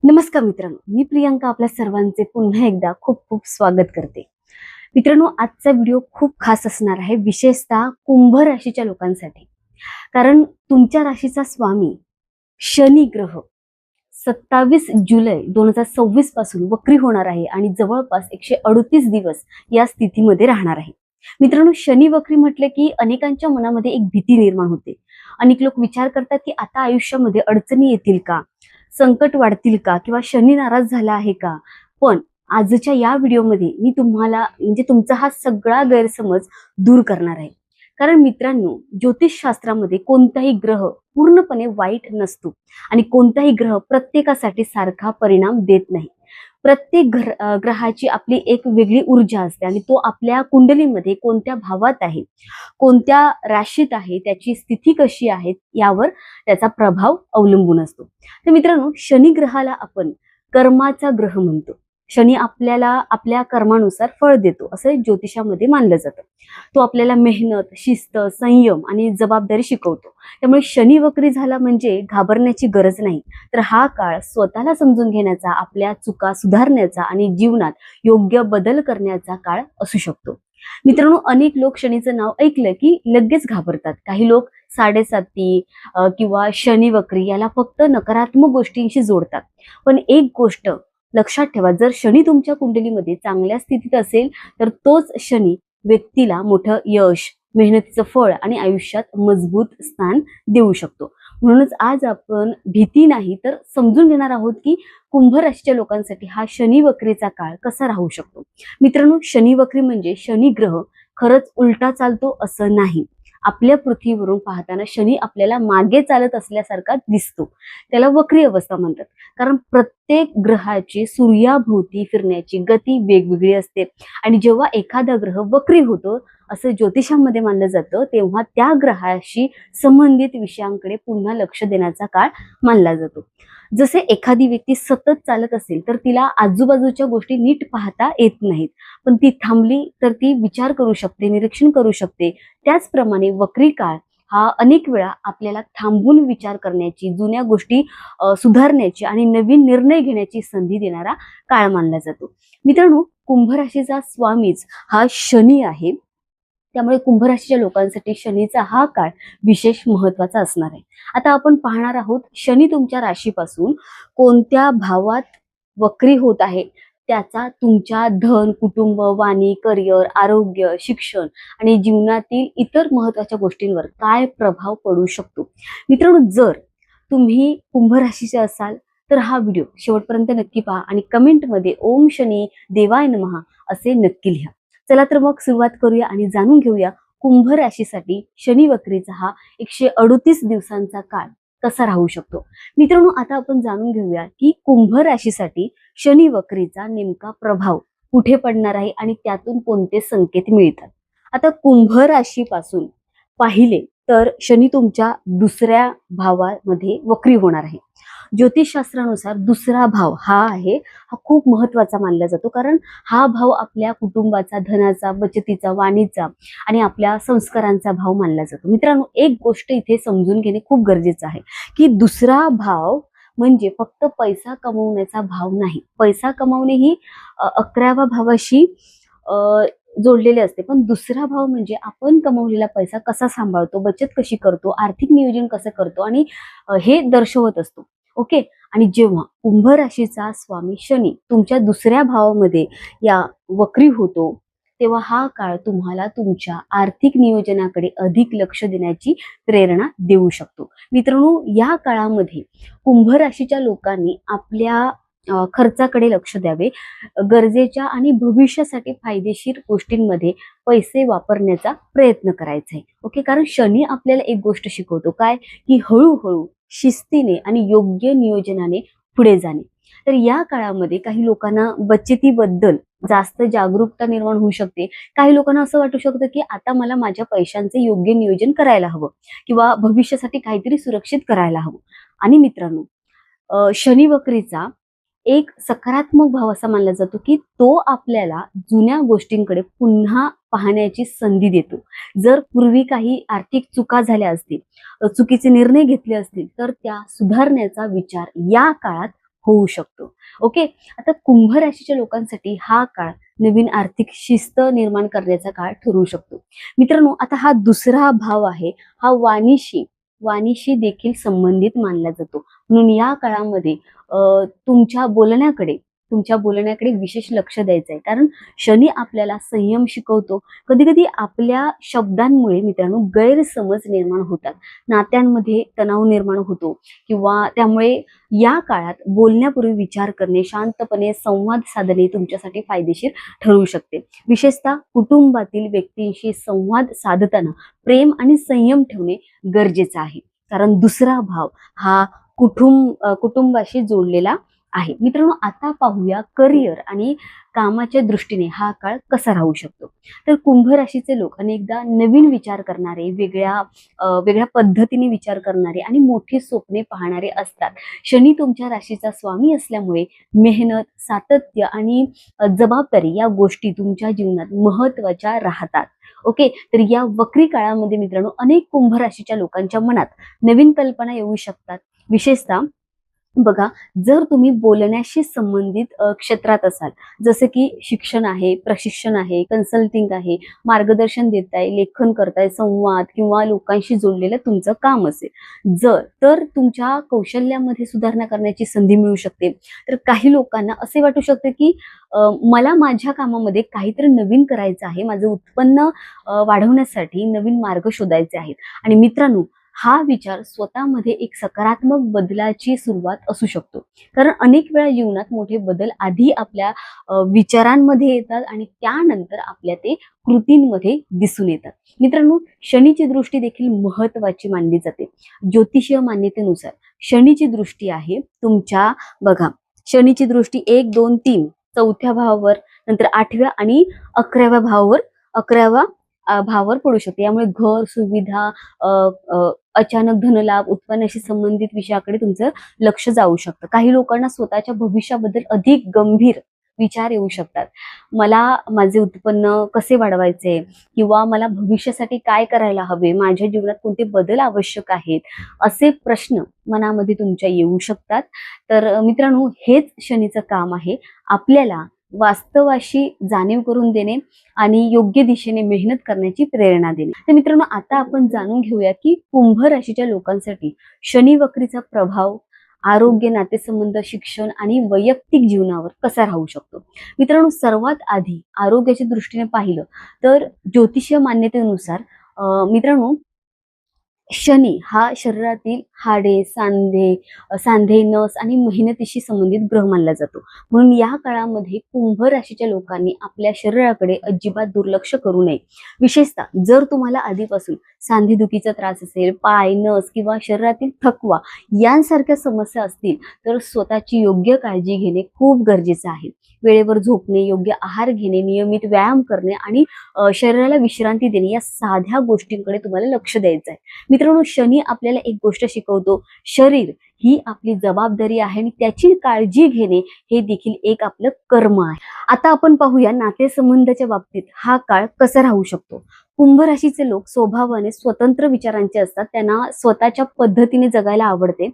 नमस्कार मित्रांनो, मी प्रियांका आपल्या सर्वांचे पुन्हा एकदा खूप खूप स्वागत करते. मित्रांनो, आजचा व्हिडिओ खूप खास असणार आहे, विशेषतः कुंभ राशीच्या लोकांसाठी. कारण तुमच्या राशीचा स्वामी शनी ग्रह 27 जुलै 2026 पासून वक्री होणार आहे आणि जवळपास 138 दिवस या स्थितीमध्ये राहणार आहे. मित्रांनो, शनी वक्री म्हटले की अनेकांच्या मनामध्ये एक भीती निर्माण होते. अनेक लोक विचार करतात की आता आयुष्यामध्ये अडचणी येतील का, संकट वाढतील का, किंवा शनी नाराज झाला आहे का. पण आजच्या या व्हिडिओमध्ये मी तुम्हाला तुमचा हा सगळा गैरसमज दूर करणार आहे. कारण मित्रांनो, ज्योतिषशास्त्रामध्ये कोणताही ग्रह पूर्णपणे वाईट नसतो आणि कोणताही ग्रह प्रत्येकासाठी सारखा परिणाम देत नाही. प्रत्येक ग्रहाची आपली एक वेगळी ऊर्जा असते आणि तो आपल्या कुंडलीमध्ये कोणत्या भावात आहे, कोणत्या राशीत आहे, त्याची स्थिती कशी आहे यावर त्याचा प्रभाव अवलंबून असतो. तर मित्रांनो, शनी ग्रहाला आपण कर्माचा ग्रह म्हणतो. शनी आपल्याला आपल्या कर्मानुसार फळ देतो असं ज्योतिषामध्ये मानलं जातं. तो आपल्याला मेहनत, शिस्त, संयम आणि जबाबदारी शिकवतो. त्यामुळे शनी वक्री झाला म्हणजे घाबरण्याची गरज नाही, तर हा काळ स्वतःला समजून घेण्याचा, आपल्या चुका सुधारण्याचा आणि जीवनात योग्य बदल करण्याचा काळ असू शकतो. मित्रांनो, अनेक लोक शनीचं नाव ऐकलं की लगेच घाबरतात. काही लोक साडेसाती किंवा शनी वक्री याला फक्त नकारात्मक गोष्टींशी जोडतात. पण एक गोष्ट लक्षात ठेवा, जर शनी तुमच्या कुंडलीमध्ये चांगल्या स्थितीत असेल तर तोच शनी व्यक्तीला मोठं यश, मेहनतीचं फळ आणि आयुष्यात मजबूत स्थान देऊ शकतो. म्हणूनच आज आपण भीती नाही तर समजून घेणार आहोत की कुंभ राशीच्या लोकांसाठी हा शनी वक्रीचा काळ कसा राहू शकतो. मित्रांनो, शनी वक्री म्हणजे शनी ग्रह खरंच उलटा चालतो असं नाही. आपल्या पृथ्वीवरून पाहताना शनी आपल्याला मागे चालत असल्यासारखा दिसतो. त्याला वक्री अवस्था म्हणतात. कारण प्रत्येक ग्रहाची सूर्याभोवती फिरण्याची गती वेगवेगळी असते आणि जेव्हा एखादा ग्रह वक्री होतो असं ज्योतिषामध्ये मानलं जातं, तेव्हा त्या ग्रहाशी संबंधित विषयांकडे पुन्हा लक्ष देण्याचा काळ मानला जातो. जसे एखादी व्यक्ती सतत चालत असेल तर तिला आजूबाजूच्या गोष्टी नीट पाहता येत नाहीत, पण ती थांबली तर ती विचार करू शकते, निरीक्षण करू शकते. त्याचप्रमाणे वक्री काळ हा अनेक वेळा आपल्याला थांबून विचार करण्याची, जुन्या गोष्टी सुधारण्याची आणि नवीन निर्णय घेण्याची संधी देणारा काळ मानला जातो. मित्रांनो, कुंभ राशीचा स्वामीच हा शनी आहे. त्यामुळे कुंभ राशीच्या लोकांसाठी शनीचा हा काळ विशेष महत्वाचा असणार आहे. आता आपण पाहणार आहोत शनी तुमच्या राशीपासून कोणत्या भावात वक्री होत आहे, त्याचा तुमच्या धन, कुटुंब, वाणी, करिअर, आरोग्य, शिक्षण आणि जीवनातील इतर महत्वाच्या गोष्टींवर काय प्रभाव पडू शकतो. मित्रांनो, जर तुम्ही कुंभ राशीचे असाल तर हा व्हिडिओ शेवटपर्यंत नक्की पहा आणि कमेंटमध्ये ओम शनी देवाय नमः असे नक्की लिहा. चला तर मग सुरुवात करूया आणि जाणून घेऊया कुंभ राशीसाठी शनी वक्रीचा हा 138 दिवसांचा काळ कसा राहू शकतो. मित्रांनो, आता आपण जाणून घेऊया की कुंभ राशीसाठी शनी वक्रीचा नेमका प्रभाव कुठे पडणार आहे आणि त्यातून कोणते संकेत मिळतात. आता कुंभ राशीपासून पाहिले तर शनी तुमच्या दुसऱ्या भावामध्ये वक्री होणार आहे. ज्योतिषशास्त्रानुसार दुसरा भाव हा खूप महत्वाचा मानला जातो. कारण हा भाव आपल्या कुटुंबाचा, धनाचा, बचतीचा, वाणीचा आणि आपल्या संस्कारांचा भाव मानला जातो. मित्रांनो, एक गोष्ट इथे समजून घेणे खूप गरजेचं आहे की दुसरा भाव म्हणजे फक्त पैसा कमवण्याचा भाव नाही. पैसा कमवणे ही 11व्या भावाशी जोडलेले असते, पण दुसरा भाव म्हणजे आपण कमवलेला पैसा कसा सांभाळतो, बचत कशी करतो, आर्थिक नियोजन कसं करतो आणि हे दर्शवत असतो. ओके. आणि जेव्हा कुंभ राशीचा स्वामी शनी तुमच्या दुसऱ्या भावामध्ये या वक्री होतो, तेव्हा हा काळ तुम्हाला तुमच्या आर्थिक नियोजनाकडे अधिक लक्ष देण्याची प्रेरणा देऊ शकतो. मित्रांनो, या काळामध्ये कुंभ राशीच्या लोकांनी आपल्या खर्चाकडे लक्ष द्यावे. गरजेच्या आणि भविष्यासाठी फायदेशीर गोष्टींमध्ये पैसे वापरण्याचा प्रयत्न करायचा आहे. ओके. कारण शनी आपल्याला एक गोष्ट शिकवतो, काय की हळूहळू, शिस्तीने आणि योग्य नियोजनाने पुढे जाणे. तर या काळामध्ये काही लोकांना बचतीबद्दल जास्त जागरूकता निर्माण होऊ शकते. काही लोकांना असं वाटू शकतं की आता मला माझ्या पैशांचे योग्य नियोजन करायला हवं किंवा भविष्यासाठी काहीतरी सुरक्षित करायला हवं. आणि मित्रांनो, शनी वक्रीचा एक सकारात्मक भाव असा मानला जातो की तो आपल्याला जुन्या गोष्टींकडे पुन्हा पाहण्याची संधी देतो. जर पूर्वी काही आर्थिक चुका झाल्या असतील, चुकीचे निर्णय घेतले असतील, तर त्या सुधारण्याचा विचार या काळात होऊ शकतो. ओके, आता कुंभ राशीच्या लोकांसाठी हा काळ नवीन आर्थिक शिस्त निर्माण करण्याचा काळ ठरू शकतो. मित्रांनो, आता हा दुसरा भाव आहे, हा वाणीशी देखील संबंधित मानला जातो. म्हणून या काळामध्ये तुमच्या बोलण्याकडे विशेष लक्ष द्यायचं आहे. कारण शनी आपल्याला संयम शिकवतो. कधी कधी आपल्या शब्दांमुळे मित्रांनो गैरसमज निर्माण होतात, नात्यांमध्ये तणाव निर्माण होतो, किंवा त्यामुळे या काळात बोलण्यापूर्वी विचार करणे, शांतपणे संवाद साधणे तुमच्यासाठी फायदेशीर ठरू शकते. विशेषतः कुटुंबातील व्यक्तींशी संवाद साधताना प्रेम आणि संयम ठेवणे गरजेचं आहे. कारण दुसरा भाव हा कुटुंबाशी जोडलेला आहे. मित्रांनो, आता पाहूया करिअर आणि कामाच्या दृष्टीने हा काळ कसा राहू शकतो. तर कुंभ राशीचे लोक अनेकदा नवीन विचार करणारे, वेगळ्या पद्धतीने विचार करणारे आणि मोठी स्वप्ने पाहणारे असतात. शनी तुमच्या राशीचा स्वामी असल्यामुळे मेहनत, सातत्य आणि जबाबदारी या गोष्टी तुमच्या जीवनात महत्त्वाच्या राहतात. ओके, तर या वक्री काळामध्ये मित्रांनो अनेक कुंभ राशीच्या लोकांच्या मनात नवीन कल्पना येऊ शकतात. विशेषतः बघा, जर तुम्ही बोलण्याशी संबंधित क्षेत्रात असाल, जसे की शिक्षण आहे, प्रशिक्षण आहे, कन्सल्टिंग आहे, मार्गदर्शन देताय, लेखन करताय, संवाद किंवा लोकांशी जोडलेलं तुमचं काम असेल, तर तुमच्या कौशल्यामध्ये सुधारणा करण्याची संधी मिळू शकते. तर काही लोकांना असे वाटू शकते की मला माझ्या कामामध्ये काहीतरी नवीन करायचं आहे, माझं उत्पन्न वाढवण्यासाठी नवीन मार्ग शोधायचे आहेत. आणि मित्रांनो, हा विचार स्वतःमध्ये एक सकारात्मक बदलाची सुरुवात असू शकतो. कारण अनेक वेळा जीवनात मोठे बदल आधी आपल्या विचारांमध्ये येतात आणि त्यानंतर आपल्या ते कृतींमध्ये दिसून येतात. मित्रांनो, शनीची दृष्टी देखील महत्वाची मानली जाते. ज्योतिषीय मान्यतेनुसार शनीची दृष्टी आहे तुमच्या, बघा, शनीची दृष्टी 1, 2, 3 चौथ्या भावावर, नंतर 8व्या आणि 11व्या भावावर पडू शकते. यामुळे घर, सुविधा, अचानक धनलाभ, उत्पन्नाशी संबंधित विषयाकडे तुमचं लक्ष जाऊ शकतं. काही लोकांना स्वतःच्या भविष्याबद्दल अधिक गंभीर विचार येऊ शकतात. मला माझे उत्पन्न कसे वाढवायचे, किंवा मला भविष्यासाठी काय करायला हवे, माझ्या जीवनात कोणते बदल आवश्यक आहेत, असे प्रश्न मनामध्ये तुमच्या येऊ शकतात. तर मित्रांनो, हेच शनीचं काम आहे, आपल्याला वास्तवाशी जाणीव करून देणे आणि योग्य दिशेने मेहनत करण्याची प्रेरणा देणे. तर मित्रांनो, आता आपण जाणून घेऊया की कुंभ राशीच्या लोकांसाठी शनी वक्रीचा प्रभाव आरोग्य, नातेसंबंध, शिक्षण आणि वैयक्तिक जीवनावर कसा राहू शकतो. मित्रांनो, सर्वात आधी आरोग्याच्या दृष्टीने पाहिलं तर ज्योतिषीय मान्यतेनुसार मित्रांनो शनी हा शरीरातील हाडे, सांधे, नस आणि मेहनतीशी संबंधित ग्रह मानला जातो. म्हणून या काळामध्ये कुंभ राशीच्या लोकांनी आपल्या शरीराकडे अजिबात दुर्लक्ष करू नये. विशेषतः जर तुम्हाला आधीपासून सांधेदुखीचा त्रास असेल, पाय, नस किंवा शरीरातील थकवा यांसारख्या समस्या असतील, तर स्वतःची योग्य काळजी घेणे खूप गरजेचं आहे. वेळेवर झोपणे, योग्य आहार घेणे, नियमित व्यायाम करणे आणि शरीराला विश्रांती देणे या साध्या गोष्टींकडे तुम्हाला लक्ष द्यायचं आहे. मित्रांनो, शनी आपल्याला एक गोष्ट शिकवतो, शरीर ही आपली जबाबदारी आहे आणि त्याची काळजी घेणे हे देखील एक आपलं कर्म आहे. आता आपण पाहूया नातेसंबंधाच्या बाबतीत हा काळ कसा राहू शकतो. कुंभ राशीचे लोक स्वभावाने स्वतंत्र विचारांचे असतात, त्यांना स्वतःच्या पद्धतीने जगायला आवडते.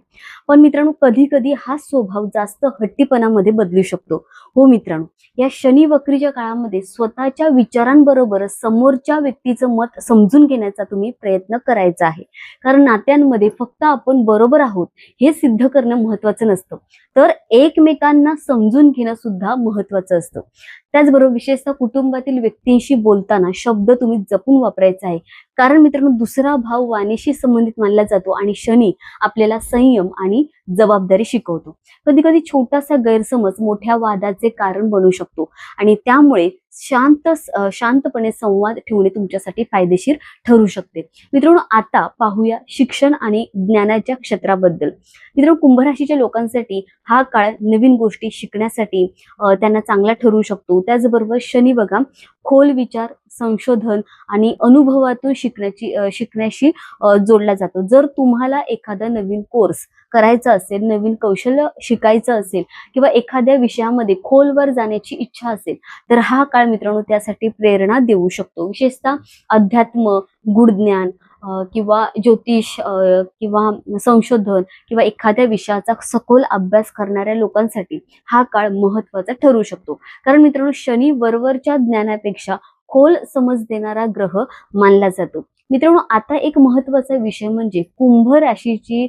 पण मित्रांनो, कधी कधी हा स्वभाव जास्त हट्टीपणामध्ये बदलू शकतो. हो मित्रांनो, या शनी वक्रीच्या काळामध्ये स्वतःच्या विचारांबरोबर समोरच्या व्यक्तीचं मत समजून घेण्याचा तुम्ही प्रयत्न करायचा आहे. कारण नात्यांमध्ये फक्त आपण बरोबर आहोत हे सिद्ध करणं महत्वाचं नसतं, तर एकमेकांना समजून घेणं सुद्धा महत्वाचं असतं. त्याचबरोबर विशेषतः कुटुंबातील व्यक्तींशी बोलताना शब्द तुम्ही जपून वापरायचा आहे. कारण मित्रांनो, दुसरा भाव वाणीशी संबंधित मानला जातो आणि शनी आपल्याला संयम आणि जबाबदारी शिकवतो. कधी कधी छोटासा गैरसमज मोठ्या वादाचे कारण बनू शकतो आणि त्यामुळे शांतपणे संवाद ठेवणे तुमच्यासाठी फायदेशीर ठरू शकते. मित्रांनो, आता पाहूया शिक्षण आणि ज्ञानाच्या क्षेत्राबद्दल. मित्रांनो, कुंभ राशीच्या लोकांसाठी हा काळ नवीन गोष्टी शिकण्यासाठी त्यांना चांगला ठरू शकतो. त्याचबरोबर शनी बघा खोल विचार, संशोधन आणि अनुभवातून शिकण्याशी जोडला जातो. जर तुम्हाला एखादा नवीन कोर्स करायचा असेल, नवीन कौशल्य शिकायचं असेल किंवा एखाद्या विषयामध्ये खोलवर जाण्याची इच्छा असेल, तर हा काळ मित्रांनो त्यासाठी प्रेरणा देऊ शकतो. विशेषतः अध्यात्म, गूढ ज्ञान, किंवा ज्योतिष किंवा संशोधन किंवा एखाद्या विषयाचा सखोल अभ्यास करणाऱ्या लोकांसाठी हा काळ महत्वाचा ठरू शकतो. कारण मित्रांनो, शनी वरवरच्या ज्ञानापेक्षा खोल समज देणारा ग्रह मानला जातो. मित्रांनो, आता एक महत्वाचा विषय म्हणजे कुंभ राशीची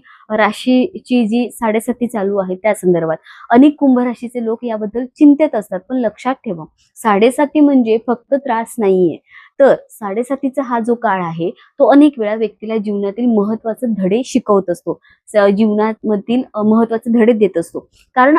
जी 7.5 चालू आहे त्या संदर्भात अनेक कुंभ राशीचे लोक याबद्दल चिंतेत असतात. पण लक्षात ठेवा, 7.5 म्हणजे फक्त त्रास नाहीये, तर 7.5चा हा जो काळ आहे तो अनेक वेळा व्यक्तीला जीवनातील महत्वाचे धडे शिकवत असतो, जीवनामधील महत्वाचे धडे देत असतो. कारण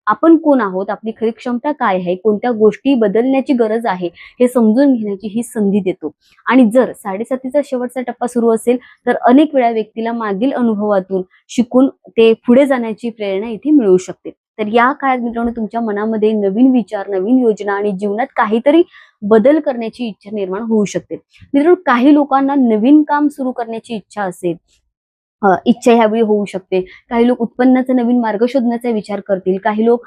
आपण कोण आहोत, आपली खरी क्षमता काय आहे, कोणत्या गोष्टी बदलण्याची गरज आहे हे समजून घेण्याची ही संधी देतो. आणि जर 7.5चा शेवटचा टप्पा सुरू असेल तर अनेक वेळा व्यक्तीला मागील अनुभवातून शिकून ते पुढे जाण्याची प्रेरणा इथे मिळू शकते. तर या काळात मित्रांनो, तुमच्या मनामध्ये नवीन विचार, नवीन योजना आणि जीवनात काहीतरी बदल करण्याची इच्छा निर्माण होऊ शकते. मित्रांनो, काही लोकांना नवीन काम सुरू करण्याची इच्छा असेल, इच्छा ह्यावेळी होऊ शकते. काही लोक उत्पन्नाचा नवीन मार्ग शोधण्याचा विचार करतील, काही लोक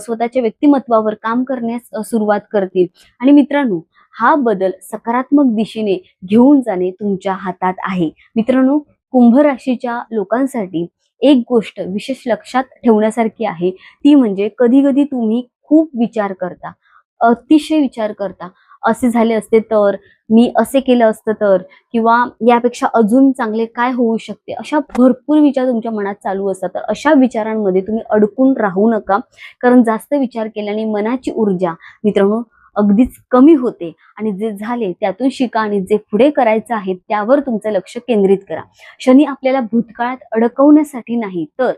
स्वतःच्या व्यक्तिमत्वावर काम करण्यास सुरुवात करतील. आणि मित्रांनो, हा बदल सकारात्मक दिशेने घेऊन जाणे तुमच्या हातात आहे. मित्रांनो, कुंभ राशीच्या लोकांसाठी एक गोष्ट विशेष लक्षात ठेवण्यासारखी आहे, ती म्हणजे कधी कधी तुम्ही खूप विचार करता, अतिशय विचार करता. असे झाले असते तर, मी असे केलं असतं तर, किंवा यापेक्षा अजून चांगले काय होऊ शकते, अशा भरपूर विचार तुमच्या मनात चालू असतात. तर अशा विचारांमध्ये तुम्ही अडकून राहू नका, कारण जास्त विचार केल्याने मनाची ऊर्जा मित्रांनो अगदीच कमी होते. आणि जे झाले त्यातून शिका आणि जे पुढे करायचं आहे त्यावर तुमचं लक्ष केंद्रित करा. शनी आपल्याला भूतकाळात अडकवण्यासाठी नाही, तर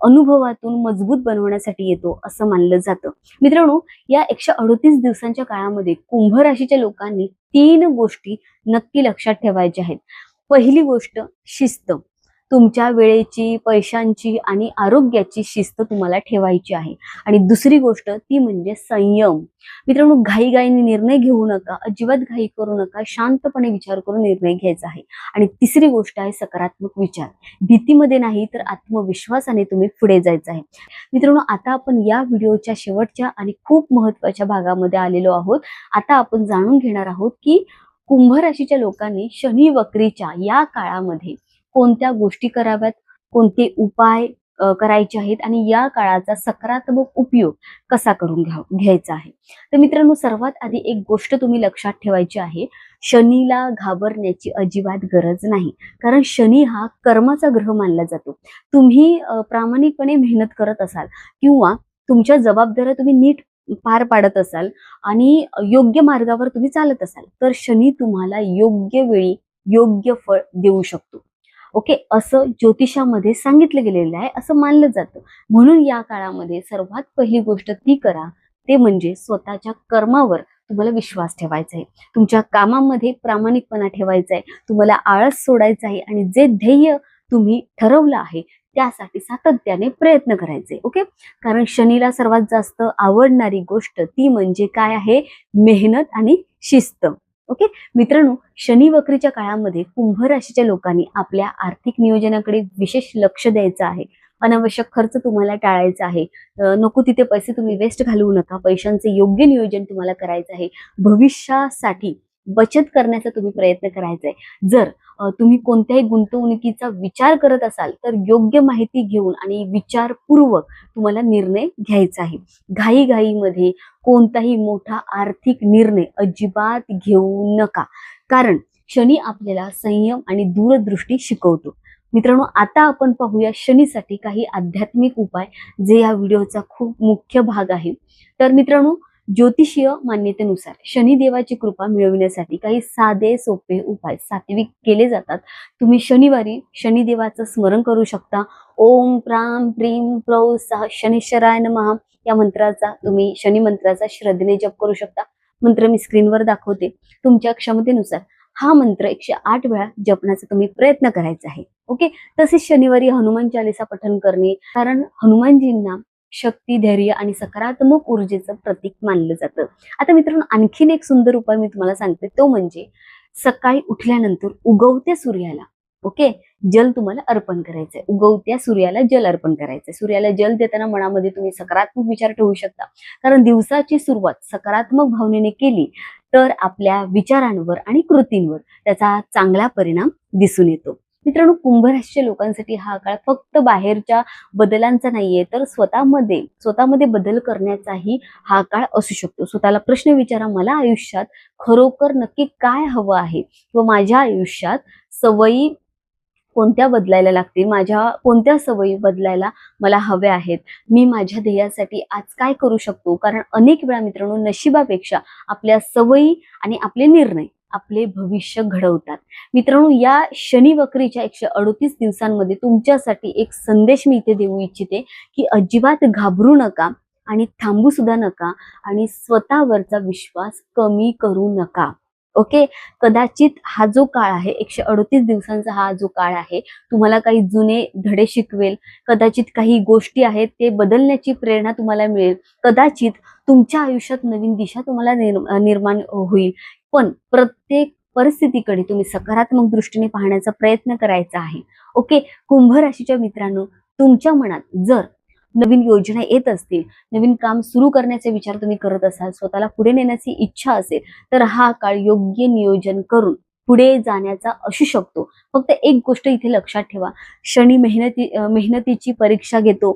अनुभवातून मजबूत बनवण्यासाठी येतो असं मानलं जातं. मित्रांनो, या 138 दिवसांच्या काळामध्ये कुंभ राशीच्या लोकांनी 3 गोष्टी नक्की लक्षात ठेवायच्या आहेत. पहिली गोष्ट, शिस्त. तुमच्या वेळेची, पैशांची आणि आरोग्याची शिस्त तुम्हाला ठेवायची आहे. आणि दुसरी गोष्ट ती म्हणजे संयम. मित्रांनो, घाईघाईने निर्णय घेऊ नका, अजिबात घाई करू नका, शांतपणे विचार करून निर्णय घ्यायचा आहे. आणि तिसरी गोष्ट आहे सकारात्मक विचार. भीतीमध्ये नाही, तर आत्मविश्वासाने तुम्ही पुढे जायचं आहे. मित्रांनो, आता आपण या व्हिडिओच्या शेवटच्या आणि खूप महत्वाच्या भागामध्ये आलेलो आहोत. आता आपण जाणून घेणार आहोत की कुंभ राशीच्या लोकांनी शनी वक्रीच्या या काळामध्ये कोणत्या गोष्टी कराव्यात, कोणते उपाय करायचे आहेत आणि या काळाचा सकारात्मक उपयोग कसा करून घ्यायचा आहे. तर मित्रांनो, सर्वात आधी एक गोष्ट तुम्ही लक्षात ठेवायची आहे, शनीला घाबरण्याची अजिबात गरज नाही. कारण शनी हा कर्माचा ग्रह मानला जातो. तुम्ही प्रामाणिकपणे मेहनत करत असाल किंवा तुमच्या जबाबदाऱ्या तुम्ही नीट पार पाडत असाल आणि योग्य मार्गावर तुम्ही चालत असाल, तर शनी तुम्हाला योग्य वेळी योग्य फळ देऊ शकतो. ओके, असं ज्योतिषामध्ये सांगितलं गेलेलं आहे, असं मानलं जातं. म्हणून या काळामध्ये सर्वात पहिली गोष्ट ती करा, ते म्हणजे स्वतःच्या कर्मावर तुम्हाला विश्वास ठेवायचा आहे, तुमच्या कामामध्ये प्रामाणिकपणा ठेवायचा आहे, तुम्हाला आळस सोडायचा आहे आणि जे ध्येय तुम्ही ठरवलं आहे त्यासाठी सातत्याने प्रयत्न करायचे. ओके, कारण शनीला सर्वात जास्त आवडणारी गोष्ट ती म्हणजे काय आहे, मेहनत आणि शिस्त. ओके मित्रांनो, शनी वक्रीच्या काळामध्ये कुंभ राशीच्या लोकांनी आपल्या आर्थिक नियोजनाकडे विशेष लक्ष द्यायचं आहे. अनावश्यक खर्च तुम्हाला टाळायचा आहे. नको तिथे पैसे तुम्ही वेस्ट घालवू नका. पैशांचे योग्य नियोजन तुम्हाला करायचं आहे. भविष्यासाठी बचत करण्याचा तुम्ही प्रयत्न करायचा आहे. जर तुम्ही कोणत्याही गुंतवणुकीचा विचार करत असाल तर योग्य माहिती घेऊन आणि विचारपूर्वक तुम्हाला निर्णय घ्यायचा आहे. घाईघाईमध्ये कोणताही मोठा आर्थिक निर्णय अजिबात घेऊ नका, कारण शनी आपल्याला संयम आणि दूरदृष्टी शिकवतो. मित्रांनो, आता आपण पाहूया शनीसाठी काही आध्यात्मिक उपाय, जे या व्हिडिओचा खूप मुख्य भाग आहे. तर मित्रांनो, ज्योतिषीय मान्यतेनुसार शनिदेवाची कृपा मिळविण्यासाठी काही साधे सोपे उपाय सात्विक केले जातात. तुम्ही शनिवारी शनिदेवाचं स्मरण करू शकता. ओम प्राम प्रीम प्रौ शनीश्वराय नमः या मंत्राचा तुम्ही शनी मंत्राचा श्रद्धेने जप करू शकता. मंत्र मी स्क्रीनवर दाखवते. तुमच्या क्षमतेनुसार हा मंत्र 108 वेळा जपण्याचा तुम्ही प्रयत्न करायचा आहे. ओके, तसेच शनिवारी हनुमान चालीसा पठण करणे, कारण हनुमानजींना शक्ती, धैर्य आणि सकारात्मक ऊर्जेचं प्रतीक मानलं जातं. आता मित्रांनो, आणखीन एक सुंदर उपाय मी तुम्हाला सांगते, तो म्हणजे सकाळी उठल्यानंतर उगवत्या सूर्याला ओके जल तुम्हाला अर्पण करायचंय, उगवत्या सूर्याला जल अर्पण करायचंय. सूर्याला जल देताना मनामध्ये तुम्ही सकारात्मक विचार ठेवू शकता, कारण दिवसाची सुरुवात सकारात्मक भावनेने केली तर आपल्या विचारांवर आणि कृतींवर त्याचा चांगला परिणाम दिसून येतो. मित्रांनो, कुंभ राशीच्या लोकांसाठी हा काळ फक्त बाहेरच्या बदलांचा नाहीये, तर स्वतःमध्ये बदल करण्याचाही हा काळ असू शकतो. स्वतःला प्रश्न विचारा, मला आयुष्यात खरोखर नक्की काय हवं आहे, किंवा माझ्या आयुष्यात सवयी कोणत्या बदलायला लागतील, माझ्या कोणत्या सवयी बदलायला मला हव्या आहेत, मी माझ्या ध्येयासाठी आज काय करू शकतो. कारण अनेक वेळा मित्रांनो, नशिबापेक्षा आपल्या सवयी आणि आपले निर्णय आपले भविष्य घडवतात. मित्रांनो, या शनी वक्रीच्या 138 दिवसांमध्ये तुमच्यासाठी एक संदेश मी इथे देऊ इच्छिते, की अजिबात घाबरू नका आणि थांबू सुद्धा नका आणि स्वतःवरचा विश्वास कमी करू नका. ओके, कदाचित हा जो काळ आहे, 138 दिवसांचा हा जो काळ आहे, तुम्हाला काही जुने धडे शिकवेल. कदाचित काही गोष्टी आहेत ते बदलण्याची प्रेरणा तुम्हाला मिळेल. कदाचित तुमच्या आयुष्यात नवीन दिशा तुम्हाला निर्माण होईल. पण प्रत्येक परिस्थितीकडे तुम्ही सकारात्मक दृष्टीने पाहण्याचा प्रयत्न करायचा आहे. ओके, कुंभ राशीच्या मित्रांनो, तुमच्या मनात जर नवीन योजना येत असतील, नवीन काम सुरू करण्याचे विचार तुम्ही करत असाल, स्वतःला पुढे नेण्याची इच्छा असेल, तर हा काळ योग्य नियोजन करून पुढे जाण्याचा असू शकतो. फक्त एक गोष्ट इथे लक्षात ठेवा, शनी मेहनतीची परीक्षा घेतो,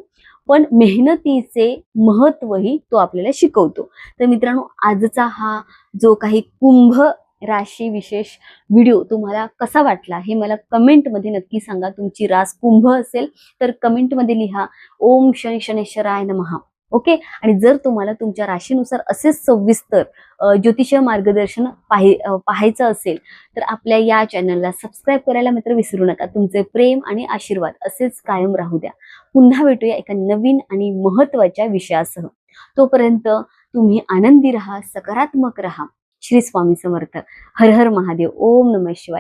पण मेहनतीचे महत्वही तो आपल्याला शिकवतो. तर मित्रांनो, आजचा हा जो काही कुंभ राशी विशेष व्हिडिओ तुम्हाला कसा वाटला हे मला कमेंटमध्ये नक्की सांगा. तुमची रास कुंभ असेल तर कमेंटमध्ये लिहा ओम शनी शनेश्वराय नमः. ओके, आणि जर तुम्हाला तुमच्या राशीनुसार असेच सविस्तर ज्योतिषीय मार्गदर्शन पाहायचं असेल तर आपल्या या चॅनलला सबस्क्राईब करायला मात्र विसरू नका. तुमचे प्रेम आणि आशीर्वाद असेच कायम राहू द्या. पुन्हा भेटूया एका नवीन आणि महत्त्वाच्या विषयासह. तोपर्यंत तुम्ही आनंदी राहा, सकारात्मक राहा. श्री स्वामी समर्थ. हर हर महादेव. ओम नमः शिवाय.